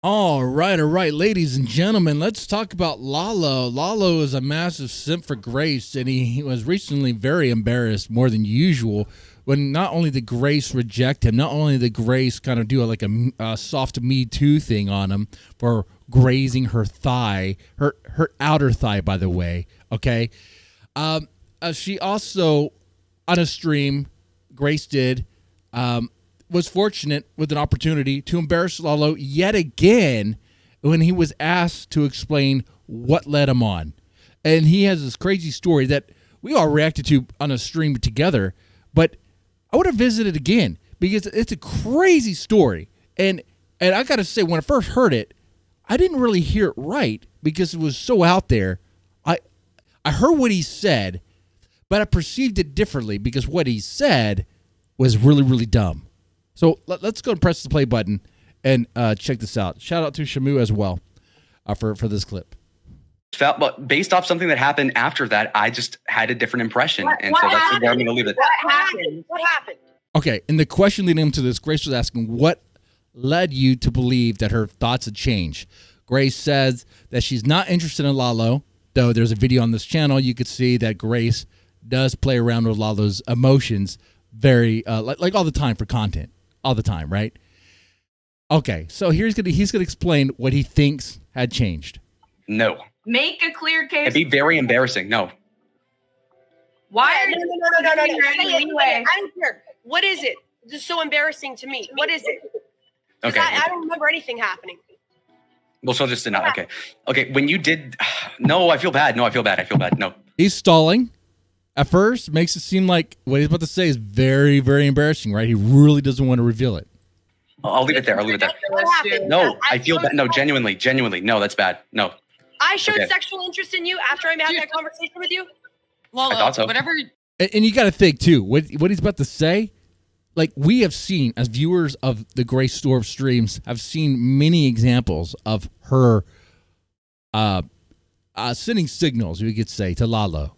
All right, ladies and gentlemen, let's talk about Lalo. Lalo is a massive simp for Grace, and he was recently very embarrassed, more than usual, when not only did Grace reject him, not only did Grace kind of do a soft Me Too thing on him for grazing her thigh, her outer thigh, by the way, okay? She also, on a stream, Grace did, was fortunate with an opportunity to embarrass Lalo yet again when he was asked to explain what led him on. And he has this crazy story that we all reacted to on a stream together, but I would have visited again because it's a crazy story. And I got to say, when I first heard it, I didn't really hear it right because it was so out there. I heard what he said, but I perceived it differently because what he said was really, really dumb. So let's go and press the play button and check this out. Shout out to Shamu as well for this clip. But based off something that happened after that, I just had a different impression. So that's where I'm going to leave it. What happened? Okay, and the question leading into this, Grace was asking, what led you to believe that her thoughts had changed? Grace says that she's not interested in Lalo, though there's a video on this channel. You could see that Grace does play around with Lalo's emotions very, like all the time for content. All the time, right? Okay, so he's gonna explain what he thinks had changed. No. Make a clear case. It'd be very embarrassing. No. Why? No. I don't care. What is it? This is so embarrassing to me. What is it? Okay. I don't remember anything happening. Well, she'll just deny. Okay. Okay. When you did, no, I feel bad. No, I feel bad. No. He's stalling. At first, makes it seem like what he's about to say is very, very embarrassing, right? He really doesn't want to reveal it. I'll leave it there. No, I feel bad. No, genuinely. No, that's bad. No. I showed sexual interest in you after I had that conversation with you. I thought so. Whatever. And you got to think, too, what he's about to say, like we have seen, as viewers of the Grace Thorp streams, have seen many examples of her sending signals, we could say, to Lalo.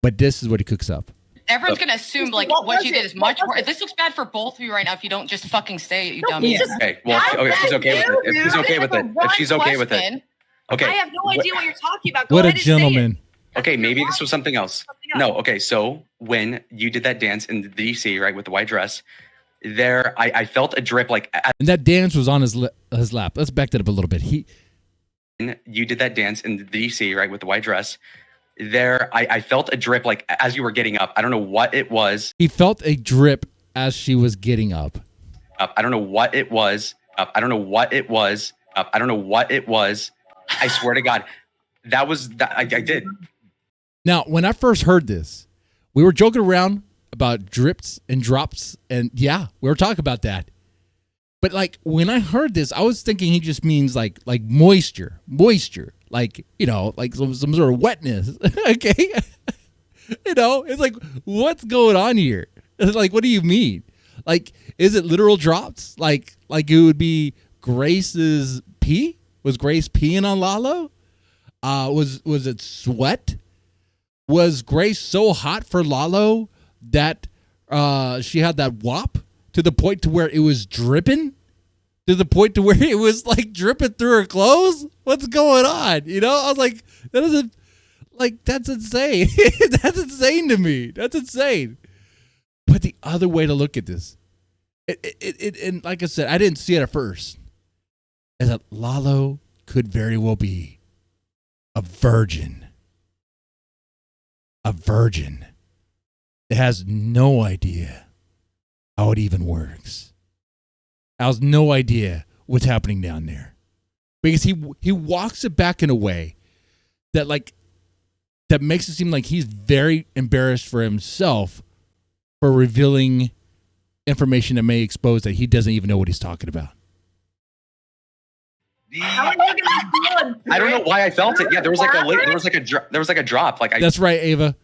But this is what he cooks up. Everyone's going to assume, like, what she did is much more. This looks bad for both of you right now if you don't just fucking say it, you dummy. Okay, well, if she's okay with it. If she's okay with it. If she's okay with it. Okay. I have no idea what you're talking about. What a gentleman. Okay, maybe this was something else. No, okay, so when you did that dance in the DC, right, with the white dress, there, I felt a drip, like... And that dance was on his lap. Let's back that up a little bit. You did that dance in the DC, right, with the white dress. There, I felt a drip, like, as you were getting up. I don't know what it was. He felt a drip as she was getting up. I don't know what it was. I don't know what it was. I swear to God, that was... I did. Now, when I first heard this, we were joking around about drips and drops, and yeah, we were talking about that. But like when I heard this, I was thinking he just means like moisture, like, you know, like some sort of wetness. Okay, you know, it's like, what's going on here? It's like, what do you mean? Like, is it literal drops? Like it would be Grace's pee? Was Grace peeing on Lalo? Was it sweat? Was Grace so hot for Lalo that she had that wop to the point to where it was dripping? To the point to where it was like dripping through her clothes? What's going on? You know, I was like, that isn't, like, that's insane. That's insane to me. That's insane. But the other way to look at this, and like I said, I didn't see it at first, is that Lalo could very well be a virgin. A virgin that has no idea how it even works. Has no idea what's happening down there. Because he walks it back in a way that that makes it seem like he's very embarrassed for himself for revealing information that may expose that he doesn't even know what he's talking about. How are you gonna I don't know why I felt it. Yeah, there was like a drop. Like That's right, Ava.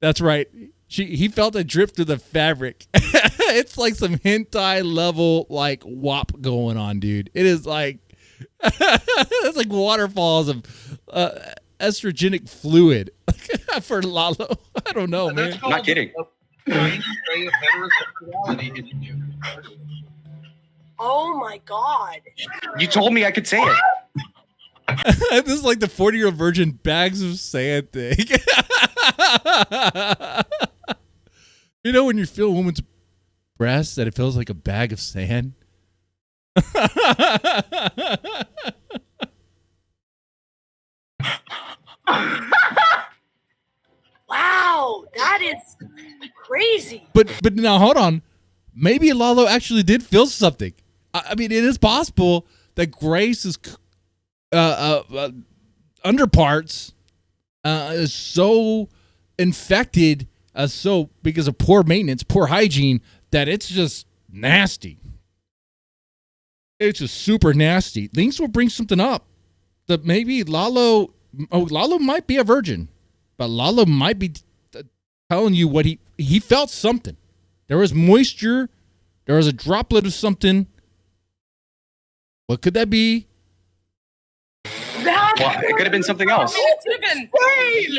That's right. He felt a drip through the fabric. It's like some hentai level like wop going on, dude. It is like it's like waterfalls of estrogenic fluid for Lalo. I don't know, man. I'm not kidding. Oh my God. You told me I could say it. This is like the 40-year-old virgin bags of sand thing. You know when you feel a woman's breast that it feels like a bag of sand? Wow, that is crazy. But now hold on. Maybe Lalo actually did feel something. I mean, it is possible that Grace's underparts is so infected, so because of poor maintenance, poor hygiene, that it's just nasty. It's just super nasty. Linx will bring something up that maybe Lalo might be a virgin, but Lalo might be telling you what he felt something. There was moisture. There was a droplet of something. What could that be? Well, it could have been something else. It could have been.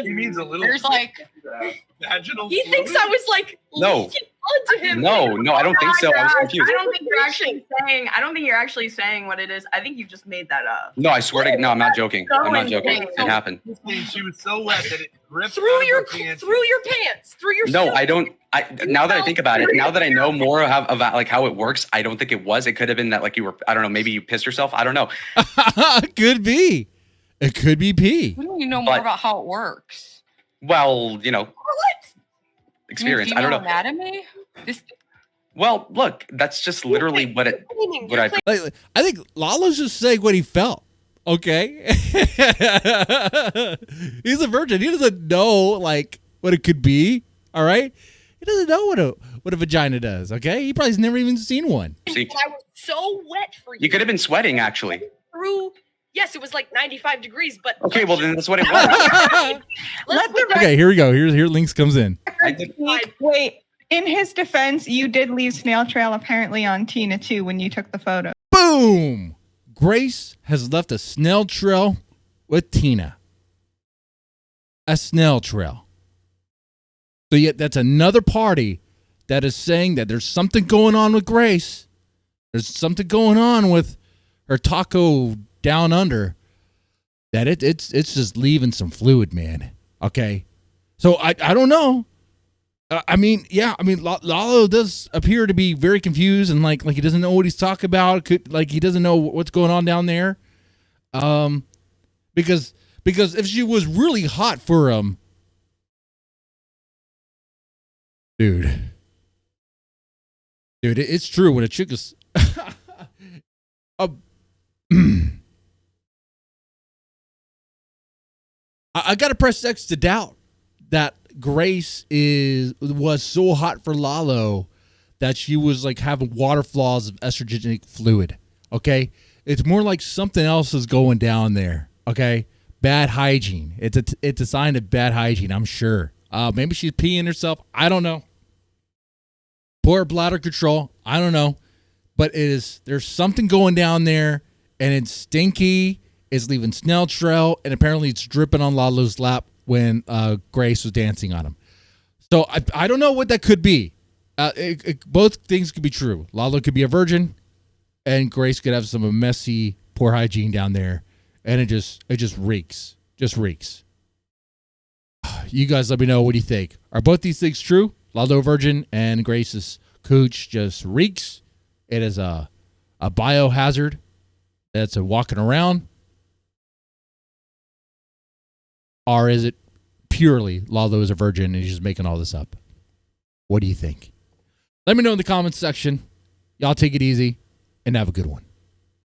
He means a little. There's like. Vaginal He thinks I was like No. leaking blood to him. No, I don't think so. I was confused. I don't think you're actually saying what it is. I think you just made that up. No, I swear to God, no, I'm not joking. I'm not joking. insane. It happened. She was so wet that it dripped Through out of your her pants. pants, through your No, suit. I don't. Now that I think about it, now that I know more about like how it works, I don't think it was. It could have been that like you were. I don't know. Maybe you pissed yourself. I don't know. Could be. It could be pee. We don't even know more But- about how it works. Well, you know, What? experience. I don't know. Anatomy. This. Well, look, that's just literally what it. Claiming- What you're I. claiming- Like, I think Lalo's just saying what he felt. Okay, he's a virgin. He doesn't know like what it could be. All right, he doesn't know what a vagina does. Okay, he probably's never even seen one. See, But I was so wet for you. you could have been sweating actually. Through. Yes, it was like 95 degrees, but Okay, well then that's what it was. let's put that Okay, here we go. Here Linx comes in. I did. Wait, in his defense, you did leave snail trail apparently on Tina too when you took the photo. Boom! Grace has left a snail trail with Tina. A snail trail. So yet that's another party that is saying that there's something going on with Grace. There's something going on with her taco down under. That it's just leaving some fluid, man. Okay. So I don't know. Lalo does appear to be very confused and like he doesn't know what he's talking about. He doesn't know what's going on down there. Because if she was really hot for him, dude, it's true when a chick is. I gotta press X to doubt that Grace was so hot for Lalo that she was like having water flaws of estrogenic fluid. Okay, it's more like something else is going down there. Okay, bad hygiene. It's a sign of bad hygiene. I'm sure. Maybe she's peeing herself. I don't know. Poor bladder control. I don't know. But there's something going down there, and it's stinky. It's leaving snail trail, and apparently it's dripping on Lalo's lap when Grace was dancing on him. So I don't know what that could be. Both things could be true. Lalo could be a virgin, and Grace could have some messy, poor hygiene down there, and it just reeks. Just reeks. You guys let me know. What do you think? Are both these things true? Lalo virgin and Grace's cooch just reeks. It is a biohazard that's walking around. Or is it purely Lalo is a virgin and he's just making all this up? What do you think? Let me know in the comments section. Y'all take it easy and have a good one.